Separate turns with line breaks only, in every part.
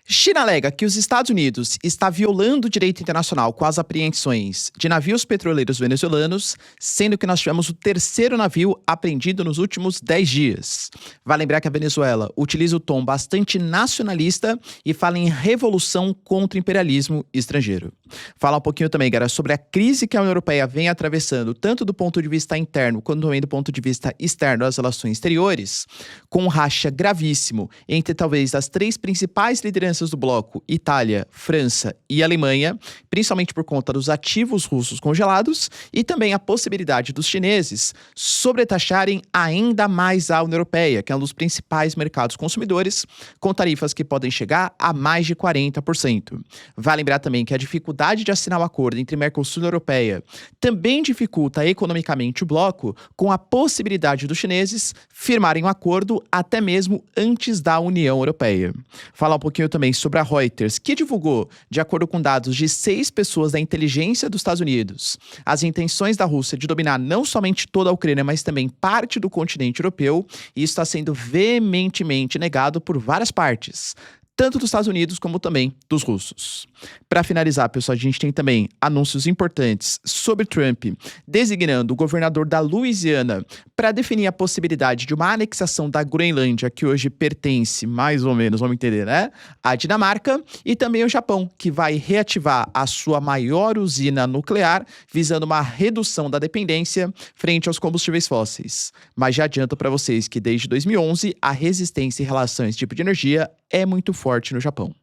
China alega que os Estados Unidos está violando o direito internacional com as apreensões de navios petroleiros venezuelanos, sendo que nós tivemos o terceiro navio apreendido nos últimos 10 dias. Vale lembrar que a Venezuela utiliza o tom bastante nacionalista e fala em revolução contra o imperialismo estrangeiro. Falar um pouquinho também, galera, sobre a crise que a União Europeia vem atravessando, tanto do ponto de vista interno quanto também do ponto de vista externo das relações exteriores, com um racha gravíssimo entre talvez as três principais lideranças do bloco, Itália, França e Alemanha, principalmente por conta dos ativos russos congelados e também a possibilidade dos chineses sobretaxarem ainda mais a União Europeia, que é um dos principais mercados consumidores, com tarifas que podem chegar a mais de 40%. Vale lembrar também que a dificuldade de assinar o acordo entre Mercosul e União Europeia também dificulta economicamente o bloco, com a possibilidade dos chineses firmarem um acordo até mesmo antes da União Europeia. Falar um pouquinho também sobre a Reuters, que divulgou, de acordo com dados de 6 pessoas da inteligência dos Estados Unidos, as intenções da Rússia de dominar não somente toda a Ucrânia, mas também parte do continente europeu, e isso está sendo veementemente negado por várias partes, tanto dos Estados Unidos como também dos russos. Para finalizar, pessoal, a gente tem também anúncios importantes sobre Trump designando o governador da Louisiana para definir a possibilidade de uma anexação da Groenlândia, que hoje pertence, mais ou menos, vamos entender, né, à Dinamarca, e também o Japão, que vai reativar a sua maior usina nuclear, visando uma redução da dependência frente aos combustíveis fósseis. Mas já adianto para vocês que desde 2011 a resistência em relação a esse tipo de energia é muito forte no Japão.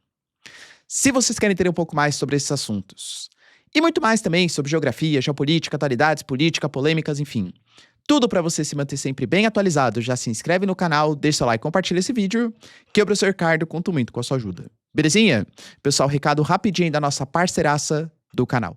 Se vocês querem entender um pouco mais sobre esses assuntos, e muito mais também sobre geografia, geopolítica, atualidades, política, polêmicas, enfim, tudo para você se manter sempre bem atualizado, já se inscreve no canal, deixa seu like, compartilha esse vídeo, que eu, professor Ricardo, conto muito com a sua ajuda. Belezinha? Pessoal, recado rapidinho da nossa parceiraça do canal.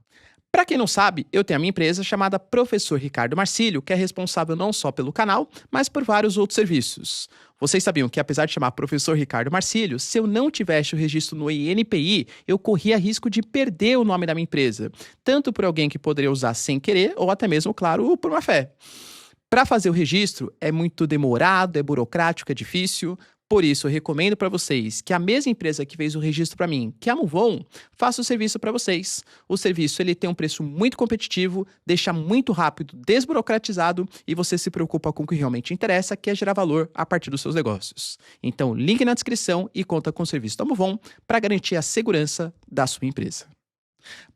Para quem não sabe, eu tenho a minha empresa chamada Professor Ricardo Marcílio, que é responsável não só pelo canal, mas por vários outros serviços. Vocês sabiam que, apesar de chamar Professor Ricardo Marcílio, se eu não tivesse o registro no INPI, eu corria risco de perder o nome da minha empresa, tanto por alguém que poderia usar sem querer, ou até mesmo, claro, por má fé. Para fazer o registro é muito demorado, é burocrático, é difícil. Por isso, eu recomendo para vocês que a mesma empresa que fez o registro para mim, que é a Muvon, faça o serviço para vocês. O serviço ele tem um preço muito competitivo, deixa muito rápido, desburocratizado e você se preocupa com o que realmente interessa, que é gerar valor a partir dos seus negócios. Então, link na descrição e conta com o serviço da Muvon para garantir a segurança da sua empresa.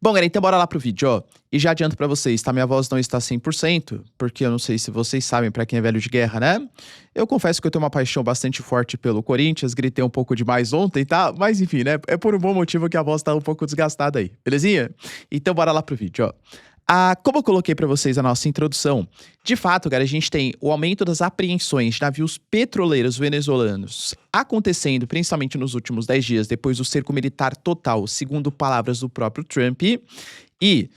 Bom, galera, então bora lá pro vídeo, ó. E já adianto pra vocês, tá? Minha voz não está 100%, porque eu não sei se vocês sabem, pra quem é velho de guerra, né? Eu confesso que eu tenho uma paixão bastante forte pelo Corinthians, gritei um pouco demais ontem, tá? Mas enfim, né? É por um bom motivo que a voz tá um pouco desgastada aí, belezinha? Então bora lá pro vídeo, ó. Como eu coloquei para vocês a nossa introdução, de fato, galera, a gente tem o aumento das apreensões de navios petroleiros venezuelanos acontecendo principalmente nos últimos 10 dias, depois do cerco militar total, segundo palavras do próprio Trump, e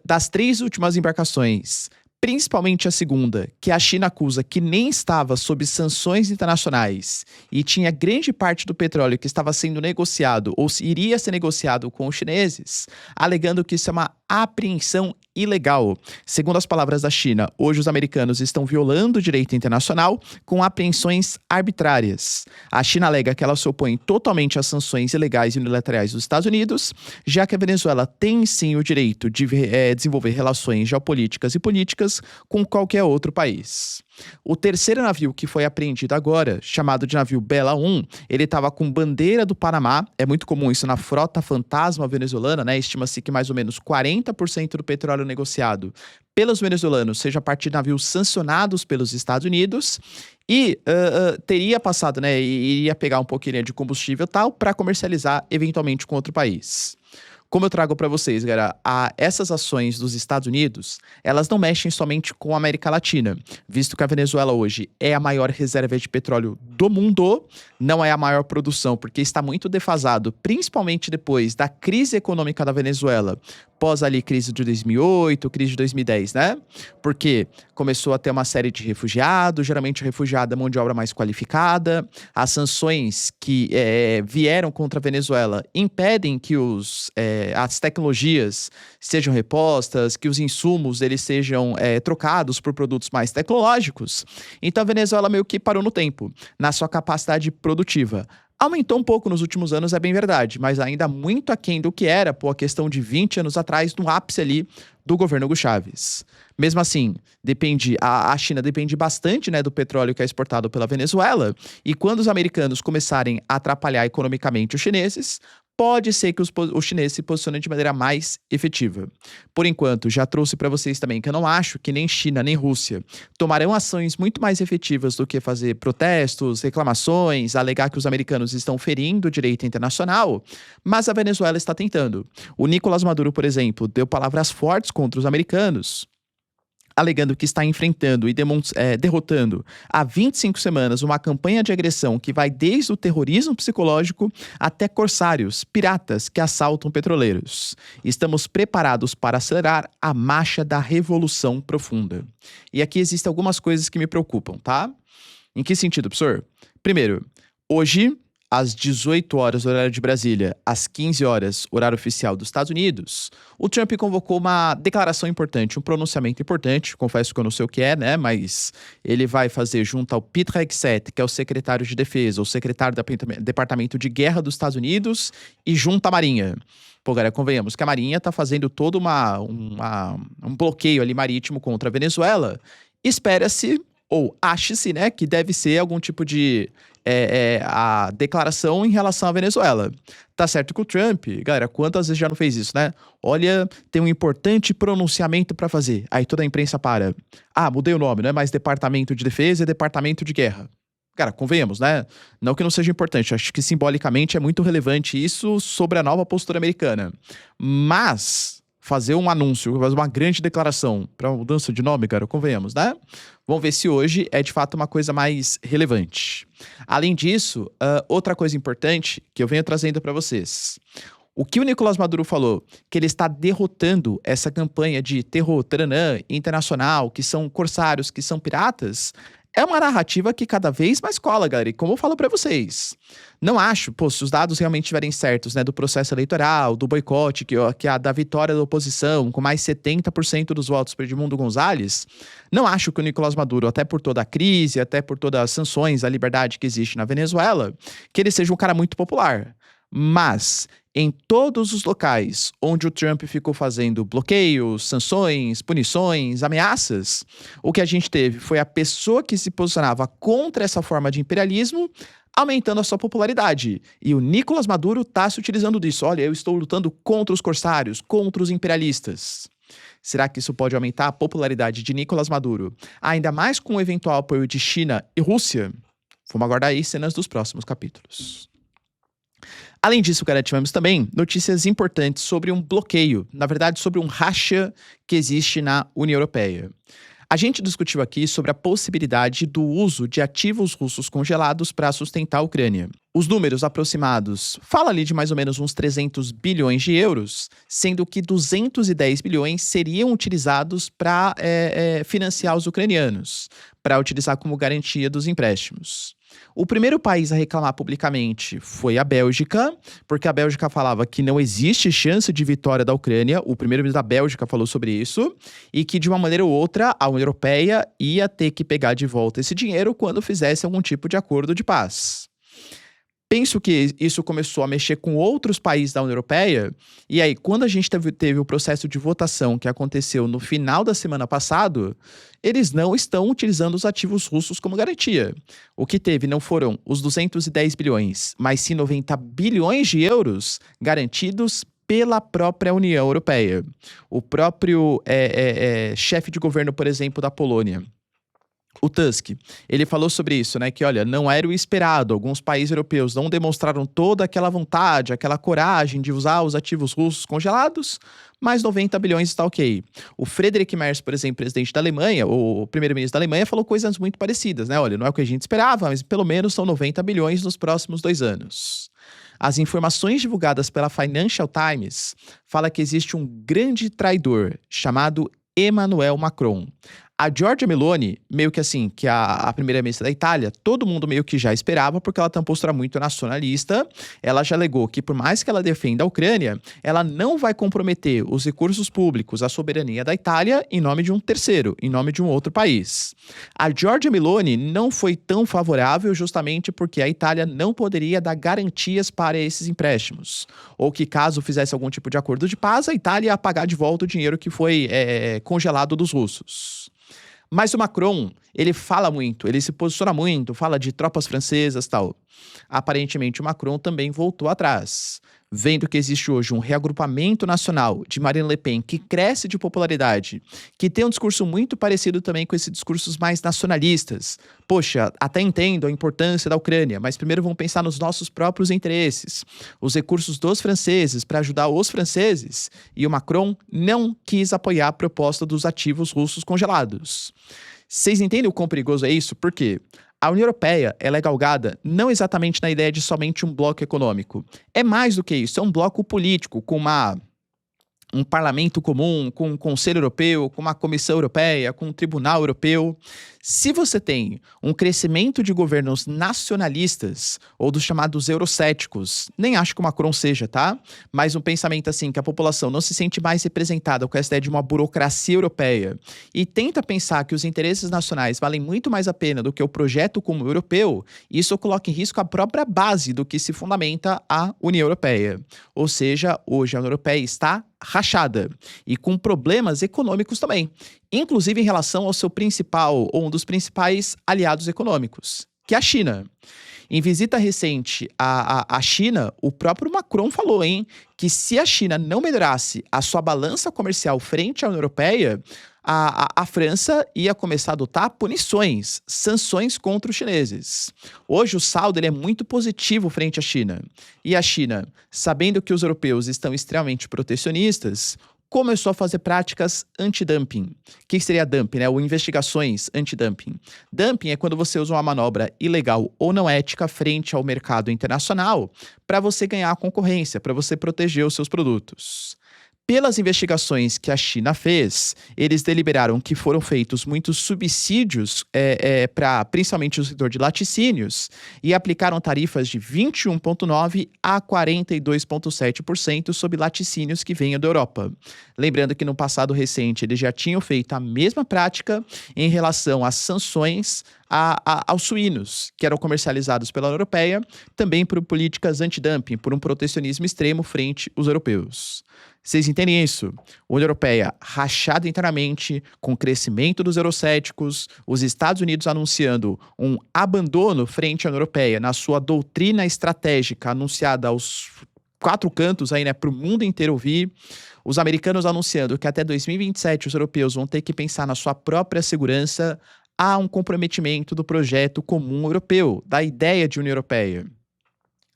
das 3 últimas embarcações, principalmente a segunda, que a China acusa que nem estava sob sanções internacionais e tinha grande parte do petróleo que estava sendo negociado ou iria ser negociado com os chineses, alegando que isso é uma apreensão ilegal. Segundo as palavras da China, hoje os americanos estão violando o direito internacional com apreensões arbitrárias. A China alega que ela se opõe totalmente às sanções ilegais e unilaterais dos Estados Unidos, já que a Venezuela tem sim o direito de desenvolver relações geopolíticas e políticas com qualquer outro país. O terceiro navio que foi apreendido agora, chamado de navio Bela 1, ele estava com bandeira do Panamá. É muito comum isso na frota fantasma venezuelana, né? Estima-se que mais ou menos 40% do petróleo negociado pelos venezuelanos seja a partir de navios sancionados pelos Estados Unidos e teria passado, né? E iria pegar um pouquinho de combustível e tal para comercializar eventualmente com outro país. Como eu trago para vocês, galera, essas ações dos Estados Unidos, elas não mexem somente com a América Latina, visto que a Venezuela hoje é a maior reserva de petróleo do mundo, não é a maior produção, porque está muito defasado, principalmente depois da crise econômica da Venezuela, pós ali crise de 2008, crise de 2010, né? Porque começou a ter uma série de refugiados, geralmente o refugiado é mão de obra mais qualificada, as sanções que vieram contra a Venezuela impedem que as tecnologias sejam repostas, que os insumos eles sejam trocados por produtos mais tecnológicos. Então a Venezuela meio que parou no tempo, na sua capacidade produtiva. Aumentou um pouco nos últimos anos, é bem verdade, mas ainda muito aquém do que era, pô, a questão de 20 anos atrás, no ápice ali do governo Hugo Chávez. Mesmo assim, a China depende bastante, né, do petróleo que é exportado pela Venezuela, e quando os americanos começarem a atrapalhar economicamente os chineses, pode ser que os chineses se posicionem de maneira mais efetiva. Por enquanto, já trouxe para vocês também que eu não acho que nem China nem Rússia tomarão ações muito mais efetivas do que fazer protestos, reclamações, alegar que os americanos estão ferindo o direito internacional, mas a Venezuela está tentando. O Nicolás Maduro, por exemplo, deu palavras fortes contra os americanos, alegando que está enfrentando e derrotando há 25 semanas uma campanha de agressão que vai desde o terrorismo psicológico até corsários, piratas que assaltam petroleiros. Estamos preparados para acelerar a marcha da revolução profunda. E aqui existem algumas coisas que me preocupam, tá? Em que sentido, professor? Primeiro, hoje, às 18 horas, horário de Brasília, às 15 horas, horário oficial dos Estados Unidos, o Trump convocou uma declaração importante, um pronunciamento importante, confesso que eu não sei o que é, né, mas ele vai fazer junto ao Pete Hegseth, que é o secretário de Defesa, o secretário do Departamento de Guerra dos Estados Unidos, e junto à Marinha. Pô, galera, convenhamos que a Marinha tá fazendo todo um bloqueio ali marítimo contra a Venezuela. Espera-se, ou ache-se, né, que deve ser algum tipo de a declaração em relação à Venezuela. Tá certo que o Trump, galera, quantas vezes já não fez isso, né? Olha, tem um importante pronunciamento para fazer. Aí toda a imprensa para. Ah, mudei o nome, não é mais Departamento de Defesa, é Departamento de Guerra. Cara, convenhamos, né? Não que não seja importante, acho que simbolicamente é muito relevante isso sobre a nova postura americana. Mas fazer um anúncio, fazer uma grande declaração para mudança de nome, cara, convenhamos, né? Vamos ver se hoje é de fato uma coisa mais relevante. Além disso, outra coisa importante que eu venho trazendo para vocês. O que o Nicolás Maduro falou, que ele está derrotando essa campanha de terror taranã internacional, que são corsários, que são piratas, é uma narrativa que cada vez mais cola, galera. E como eu falo pra vocês, não acho, pô, se os dados realmente estiverem certos, né, do processo eleitoral, do boicote, que a da vitória da oposição, com mais 70% dos votos para Edmundo Gonzalez, não acho que o Nicolás Maduro, até por toda a crise, até por todas as sanções, a liberdade que existe na Venezuela, que ele seja um cara muito popular. Mas em todos os locais onde o Trump ficou fazendo bloqueios, sanções, punições, ameaças, o que a gente teve foi a pessoa que se posicionava contra essa forma de imperialismo aumentando a sua popularidade. E o Nicolás Maduro está se utilizando disso. Olha, eu estou lutando contra os corsários, contra os imperialistas. Será que isso pode aumentar a popularidade de Nicolás Maduro, ainda mais com o eventual apoio de China e Rússia? Vamos aguardar aí cenas dos próximos capítulos. Além disso, cara, tivemos também notícias importantes sobre um bloqueio, na verdade, sobre um racha que existe na União Europeia. A gente discutiu aqui sobre a possibilidade do uso de ativos russos congelados para sustentar a Ucrânia. Os números aproximados falam ali de mais ou menos uns 300 bilhões de euros, sendo que 210 bilhões seriam utilizados para financiar os ucranianos, para utilizar como garantia dos empréstimos. O primeiro país a reclamar publicamente foi a Bélgica, porque a Bélgica falava que não existe chance de vitória da Ucrânia, o primeiro-ministro da Bélgica falou sobre isso, e que de uma maneira ou outra a União Europeia ia ter que pegar de volta esse dinheiro quando fizesse algum tipo de acordo de paz. Penso que isso começou a mexer com outros países da União Europeia, e aí, quando a gente teve o processo de votação que aconteceu no final da semana passada, eles não estão utilizando os ativos russos como garantia. O que teve não foram os 210 bilhões, mas sim 90 bilhões de euros garantidos pela própria União Europeia. O próprio chefe de governo, por exemplo, da Polônia, o Tusk, ele falou sobre isso, né, que olha, não era o esperado, alguns países europeus não demonstraram toda aquela vontade, aquela coragem de usar os ativos russos congelados, mas 90 bilhões está ok. O Friedrich Merz, por exemplo, presidente da Alemanha, o primeiro-ministro da Alemanha, falou coisas muito parecidas, né, olha, não é o que a gente esperava, mas pelo menos são 90 bilhões nos próximos 2 anos. As informações divulgadas pela Financial Times falam que existe um grande traidor chamado Emmanuel Macron. A Giorgia Meloni, meio que assim, que a primeira-ministra da Itália, todo mundo meio que já esperava, porque ela tem uma postura muito nacionalista. Ela já alegou que, por mais que ela defenda a Ucrânia, ela não vai comprometer os recursos públicos, a soberania da Itália, em nome de um terceiro, em nome de um outro país. A Giorgia Meloni não foi tão favorável justamente porque a Itália não poderia dar garantias para esses empréstimos. Ou que, caso fizesse algum tipo de acordo de paz, a Itália ia pagar de volta o dinheiro que foi congelado dos russos. Mas o Macron, ele fala muito, ele se posiciona muito, fala de tropas francesas e tal. Aparentemente, o Macron também voltou atrás. Vendo que existe hoje um reagrupamento nacional de Marine Le Pen que cresce de popularidade, que tem um discurso muito parecido também com esses discursos mais nacionalistas. Poxa, até entendo a importância da Ucrânia, mas primeiro vamos pensar nos nossos próprios interesses. Os recursos dos franceses para ajudar os franceses. E o Macron não quis apoiar a proposta dos ativos russos congelados. Vocês entendem o quão perigoso é isso? Por quê? A União Europeia ela é galgada não exatamente na ideia de somente um bloco econômico. É mais do que isso, é um bloco político, com um parlamento comum, com um Conselho Europeu, com uma Comissão Europeia, com um Tribunal Europeu. Se você tem um crescimento de governos nacionalistas, ou dos chamados eurocéticos, nem acho que o Macron seja, tá? Mas um pensamento assim, que a população não se sente mais representada com essa ideia de uma burocracia europeia, e tenta pensar que os interesses nacionais valem muito mais a pena do que o projeto comum europeu, isso coloca em risco a própria base do que se fundamenta a União Europeia. Ou seja, hoje a União Europeia está rachada e com problemas econômicos também, inclusive em relação ao seu principal ou um dos principais aliados econômicos, que é a China. Em visita recente à China, o próprio Macron falou, que se a China não melhorasse a sua balança comercial frente à União Europeia, a França ia começar a adotar punições, sanções contra os chineses. Hoje o saldo ele é muito positivo frente à China. E a China, sabendo que os europeus estão extremamente protecionistas, começou a fazer práticas anti-dumping. O que seria dumping, né? Ou investigações anti-dumping. Dumping é quando você usa uma manobra ilegal ou não ética frente ao mercado internacional para você ganhar a concorrência, para você proteger os seus produtos. Pelas investigações que a China fez, eles deliberaram que foram feitos muitos subsídios para principalmente o setor de laticínios e aplicaram tarifas de 21,9% a 42,7% sobre laticínios que venham da Europa. Lembrando que no passado recente eles já tinham feito a mesma prática em relação às sanções aos suínos, que eram comercializados pela União Europeia, também por políticas antidumping, por um protecionismo extremo frente aos europeus. Vocês entendem isso? A União Europeia rachada internamente, com o crescimento dos eurocéticos, os Estados Unidos anunciando um abandono frente à União Europeia na sua doutrina estratégica anunciada aos quatro cantos aí, né, para o mundo inteiro ouvir. Os americanos anunciando que até 2027 os europeus vão ter que pensar na sua própria segurança. Há um comprometimento do projeto comum europeu, da ideia de União Europeia.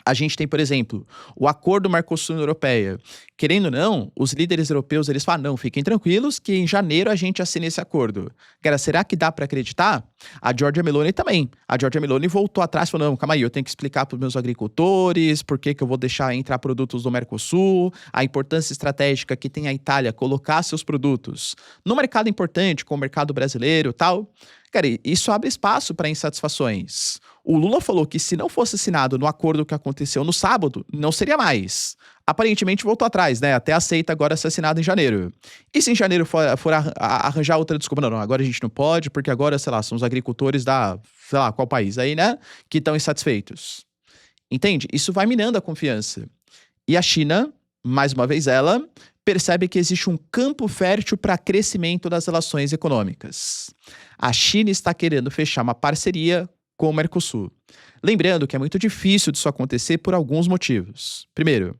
A gente tem, por exemplo, o acordo Mercosul-União Europeia. Querendo ou não, os líderes europeus, eles falam, não, fiquem tranquilos que em janeiro a gente assina esse acordo. Cara, será que dá para acreditar? A Giorgia Meloni também. A Giorgia Meloni voltou atrás e falou, não, calma aí, eu tenho que explicar para os meus agricultores por que eu vou deixar entrar produtos do Mercosul, a importância estratégica que tem a Itália colocar seus produtos no mercado importante, como o mercado brasileiro e tal. Cara, isso abre espaço para insatisfações. O Lula falou que se não fosse assinado no acordo que aconteceu no sábado, não seria mais. Aparentemente voltou atrás, né? Até aceita agora ser assinado em janeiro. E se em janeiro for arranjar outra desculpa? Não, agora a gente não pode, porque agora, sei lá, são os agricultores da, sei lá, qual país aí, né? Que estão insatisfeitos. Entende? Isso vai minando a confiança. E a China, mais uma vez ela, percebe que existe um campo fértil para crescimento das relações econômicas. A China está querendo fechar uma parceria com o Mercosul. Lembrando que é muito difícil disso acontecer por alguns motivos. Primeiro,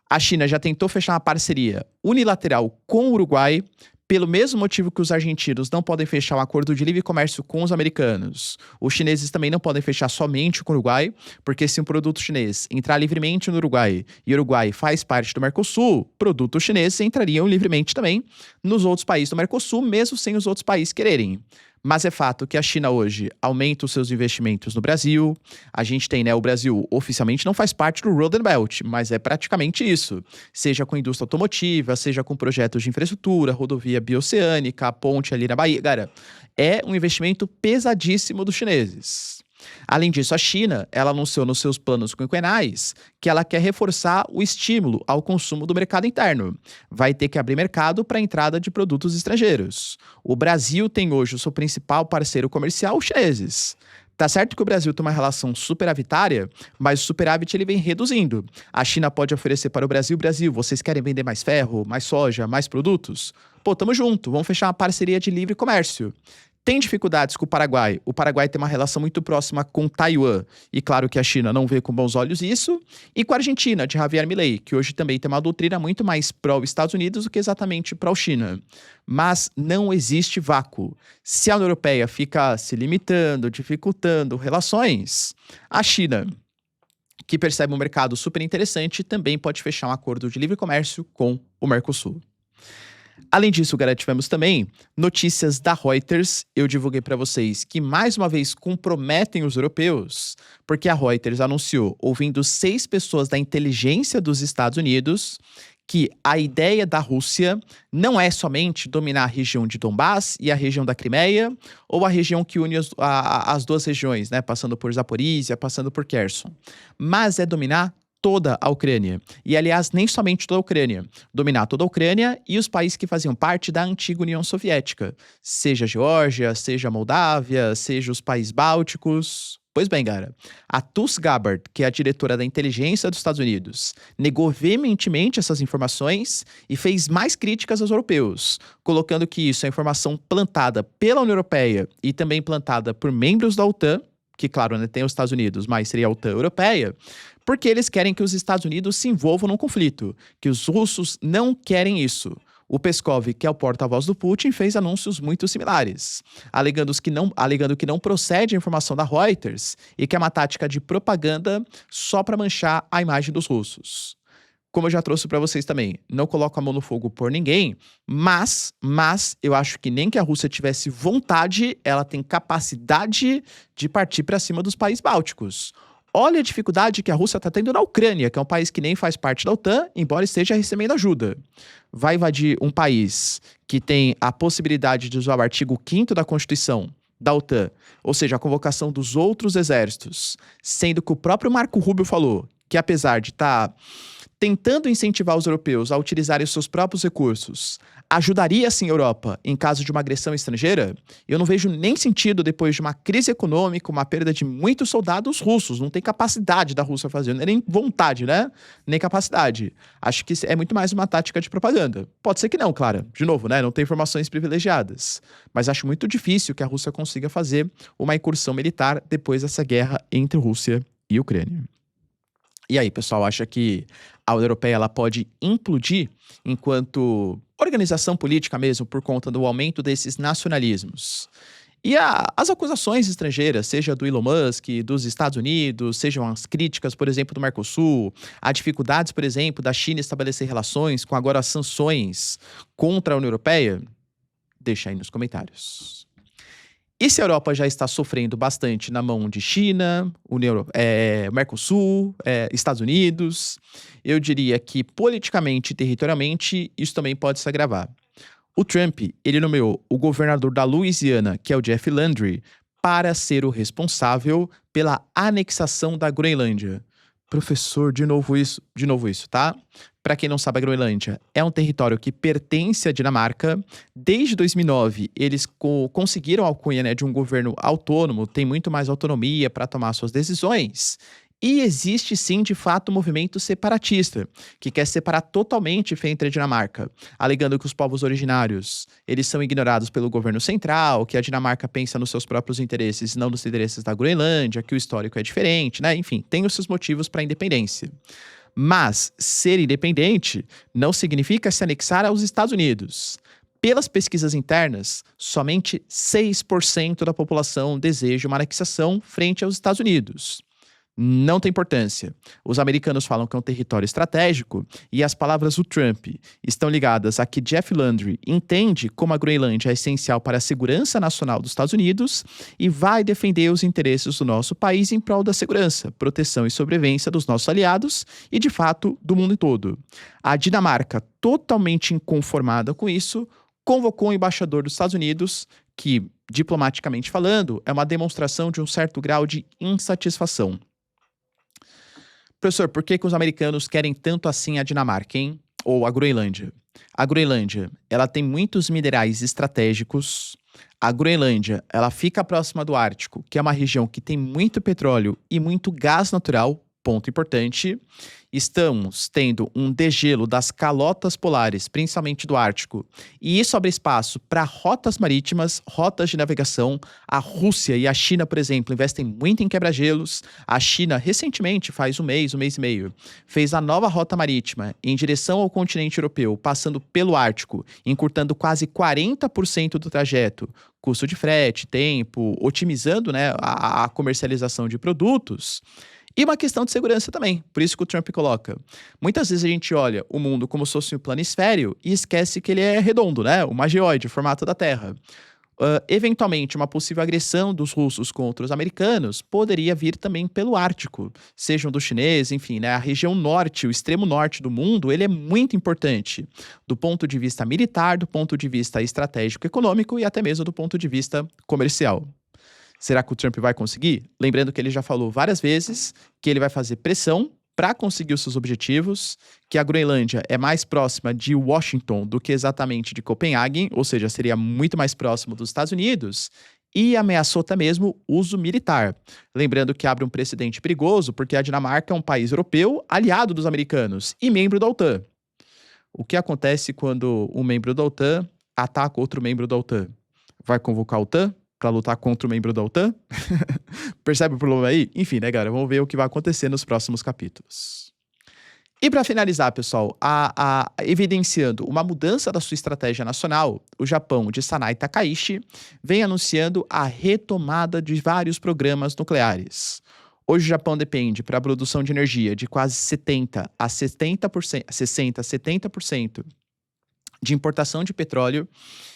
a China já tentou fechar uma parceria unilateral com o Uruguai, pelo mesmo motivo que os argentinos não podem fechar um acordo de livre comércio com os americanos. Os chineses também não podem fechar somente com o Uruguai, porque se um produto chinês entrar livremente no Uruguai e o Uruguai faz parte do Mercosul, produtos chineses entrariam livremente também nos outros países do Mercosul, mesmo sem os outros países quererem. Mas é fato que a China hoje aumenta os seus investimentos no Brasil. A gente tem, né, o Brasil oficialmente não faz parte do Road and Belt, mas é praticamente isso. Seja com indústria automotiva, seja com projetos de infraestrutura, rodovia bioceânica, a ponte ali na Bahia. Cara, é um investimento pesadíssimo dos chineses. Além disso, a China, ela anunciou nos seus planos quinquenais que ela quer reforçar o estímulo ao consumo do mercado interno. Vai ter que abrir mercado para a entrada de produtos estrangeiros. O Brasil tem hoje o seu principal parceiro comercial, os chineses. Tá certo que o Brasil tem uma relação superavitária, mas o superávit ele vem reduzindo. A China pode oferecer para o Brasil, vocês querem vender mais ferro, mais soja, mais produtos? Pô, tamo junto, vamos fechar uma parceria de livre comércio. Tem dificuldades com o Paraguai. O Paraguai tem uma relação muito próxima com Taiwan. E claro que a China não vê com bons olhos isso. E com a Argentina, de Javier Milei, que hoje também tem uma doutrina muito mais pró-Estados Unidos do que exatamente pró-China. Mas não existe vácuo. Se a União Europeia fica se limitando, dificultando relações, a China, que percebe um mercado super interessante, também pode fechar um acordo de livre comércio com o Mercosul. Além disso, galera, tivemos também notícias da Reuters. Eu divulguei para vocês que, mais uma vez, comprometem os europeus, porque a Reuters anunciou, ouvindo 6 pessoas da inteligência dos Estados Unidos, que a ideia da Rússia não é somente dominar a região de Donbass e a região da Crimeia, ou a região que une as duas regiões, né, passando por Zaporizhia, passando por Kherson, mas é dominar toda a Ucrânia. E, aliás, nem somente toda a Ucrânia. Dominar toda a Ucrânia e os países que faziam parte da antiga União Soviética. Seja a Geórgia, seja a Moldávia, seja os países bálticos. Pois bem, galera, a Tulsi Gabbard, que é a diretora da inteligência dos Estados Unidos, negou veementemente essas informações e fez mais críticas aos europeus, colocando que isso é informação plantada pela União Europeia e também plantada por membros da OTAN, que, claro, né, tem os Estados Unidos, mas seria a OTAN europeia, porque eles querem que os Estados Unidos se envolvam num conflito, que os russos não querem isso. O Peskov, que é o porta-voz do Putin, fez anúncios muito similares, alegando que não procede a informação da Reuters e que é uma tática de propaganda só para manchar a imagem dos russos. Como eu já trouxe para vocês também, não coloco a mão no fogo por ninguém, mas eu acho que nem que a Rússia tivesse vontade, ela tem capacidade de partir para cima dos países bálticos. Olha a dificuldade que a Rússia está tendo na Ucrânia, que é um país que nem faz parte da OTAN, embora esteja recebendo ajuda. Vai invadir um país que tem a possibilidade de usar o artigo 5º da Constituição da OTAN, ou seja, a convocação dos outros exércitos, sendo que o próprio Marco Rubio falou que, apesar de estar tentando incentivar os europeus a utilizarem seus próprios recursos, ajudaria sim a Europa em caso de uma agressão estrangeira, eu não vejo nem sentido depois de uma crise econômica, uma perda de muitos soldados russos. Não tem capacidade da Rússia fazer, nem vontade, né? Nem capacidade. Acho que é muito mais uma tática de propaganda. Pode ser que não, claro. De novo, né? Não tem informações privilegiadas. Mas acho muito difícil que a Rússia consiga fazer uma incursão militar depois dessa guerra entre Rússia e Ucrânia. E aí, pessoal, acha que a União Europeia ela pode implodir enquanto organização política mesmo por conta do aumento desses nacionalismos? E as acusações estrangeiras, seja do Elon Musk, dos Estados Unidos, sejam as críticas, por exemplo, do Mercosul, há dificuldades, por exemplo, da China estabelecer relações com agora as sanções contra a União Europeia? Deixa aí nos comentários. E se a Europa já está sofrendo bastante na mão de China, Mercosul, Estados Unidos, eu diria que politicamente e territorialmente isso também pode se agravar. O Trump, ele nomeou o governador da Louisiana, que é o Jeff Landry, para ser o responsável pela anexação da Groenlândia. Professor, de novo isso, tá? Para quem não sabe, a Groenlândia é um território que pertence à Dinamarca. Desde 2009, eles conseguiram a alcunha, né, de um governo autônomo, tem muito mais autonomia para tomar suas decisões. E existe sim, de fato, um movimento separatista, que quer separar totalmente frente à Dinamarca, alegando que os povos originários eles são ignorados pelo governo central, que a Dinamarca pensa nos seus próprios interesses e não nos interesses da Groenlândia, que o histórico é diferente, né? Enfim, tem os seus motivos para a independência. Mas ser independente não significa se anexar aos Estados Unidos. Pelas pesquisas internas, somente 6% da população deseja uma anexação frente aos Estados Unidos. Não tem importância. Os americanos falam que é um território estratégico e as palavras do Trump estão ligadas a que Jeff Landry entende como a Groenlândia é essencial para a segurança nacional dos Estados Unidos e vai defender os interesses do nosso país em prol da segurança, proteção e sobrevivência dos nossos aliados e, de fato, do mundo todo. A Dinamarca, totalmente inconformada com isso, convocou o embaixador dos Estados Unidos, que, diplomaticamente falando, é uma demonstração de um certo grau de insatisfação. Professor, por que os americanos querem tanto assim a Dinamarca, hein? Ou a Groenlândia? A Groenlândia, ela tem muitos minerais estratégicos. A Groenlândia, ela fica próxima do Ártico, que é uma região que tem muito petróleo e muito gás natural. Ponto importante. Estamos tendo um degelo das calotas polares, principalmente do Ártico, e isso abre espaço para rotas marítimas, rotas de navegação. A Rússia e a China, por exemplo, investem muito em quebra-gelos. A China, recentemente, faz um mês e meio, fez a nova rota marítima em direção ao continente europeu, passando pelo Ártico, encurtando quase 40% do trajeto, custo de frete, tempo, otimizando, né, a comercialização de produtos. E uma questão de segurança também, por isso que o Trump coloca. Muitas vezes a gente olha o mundo como se fosse um planisfério e esquece que ele é redondo, né? Uma geóide, o formato da Terra. Eventualmente, uma possível agressão dos russos contra os americanos poderia vir também pelo Ártico, sejam do chinês, enfim, né? A região norte, o extremo norte do mundo, ele é muito importante do ponto de vista militar, do ponto de vista estratégico, econômico e até mesmo do ponto de vista comercial. Será que o Trump vai conseguir? Lembrando que ele já falou várias vezes que ele vai fazer pressão para conseguir os seus objetivos, que a Groenlândia é mais próxima de Washington do que exatamente de Copenhague, ou seja, seria muito mais próximo dos Estados Unidos, e ameaçou até mesmo uso militar. Lembrando que abre um precedente perigoso, porque a Dinamarca é um país europeu aliado dos americanos e membro da OTAN. O que acontece quando um membro da OTAN ataca outro membro da OTAN? Vai convocar a OTAN para lutar contra o membro da OTAN? Percebe o problema aí? Enfim, né, galera? Vamos ver o que vai acontecer nos próximos capítulos. E para finalizar, pessoal, evidenciando uma mudança da sua estratégia nacional, o Japão, de Sanai Takaichi, vem anunciando a retomada de vários programas nucleares. Hoje o Japão depende para a produção de energia de quase 60 a 70% de importação de petróleo.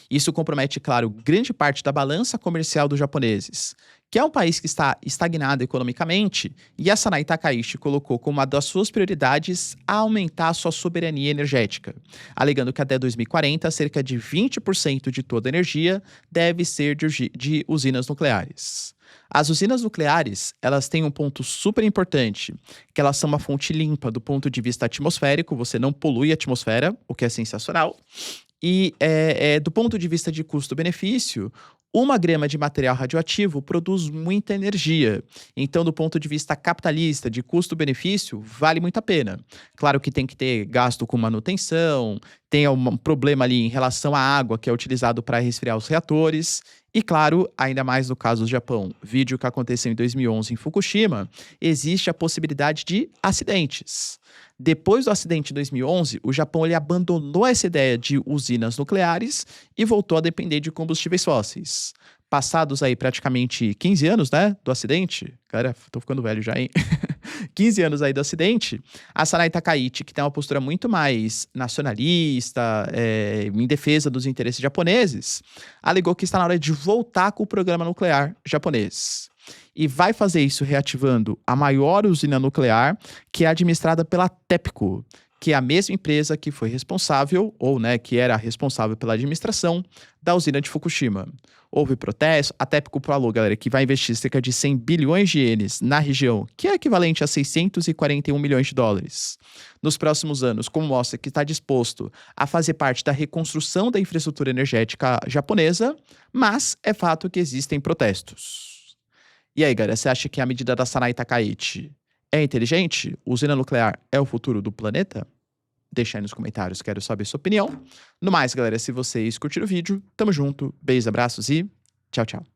Isso compromete, claro, grande parte da balança comercial dos japoneses, que é um país que está estagnado economicamente, e a Sanai Takaichi colocou como uma das suas prioridades aumentar a sua soberania energética, alegando que até 2040, cerca de 20% de toda a energia deve ser de usinas nucleares. As usinas nucleares, elas têm um ponto super importante, que elas são uma fonte limpa do ponto de vista atmosférico, você não polui a atmosfera, o que é sensacional. E do ponto de vista de custo-benefício, uma grama de material radioativo produz muita energia. Então, do ponto de vista capitalista, de custo-benefício, vale muito a pena. Claro que tem que ter gasto com manutenção, tem um problema ali em relação à água que é utilizado para resfriar os reatores. E claro, ainda mais no caso do Japão, vídeo que aconteceu em 2011 em Fukushima, existe a possibilidade de acidentes. Depois do acidente de 2011, o Japão ele abandonou essa ideia de usinas nucleares e voltou a depender de combustíveis fósseis. Passados aí praticamente 15 anos, né, do acidente, cara, tô ficando velho já, hein? 15 anos aí do acidente, a Sanai Takaichi, que tem uma postura muito mais nacionalista, em defesa dos interesses japoneses, alegou que está na hora de voltar com o programa nuclear japonês. E vai fazer isso reativando a maior usina nuclear, que é administrada pela TEPCO, que é a mesma empresa que foi responsável, ou né, que era responsável pela administração da usina de Fukushima. Houve protesto, a TEPCO falou, galera, que vai investir cerca de 100 bilhões de ienes na região, que é equivalente a 641 milhões de dólares. Nos próximos anos, como mostra que está disposto a fazer parte da reconstrução da infraestrutura energética japonesa, mas é fato que existem protestos. E aí, galera, você acha que a medida da Sanai Takaichi é inteligente? Usina nuclear é o futuro do planeta? Deixa aí nos comentários, quero saber sua opinião. No mais, galera, se vocês curtiram o vídeo, tamo junto, beijos, abraços e tchau, tchau.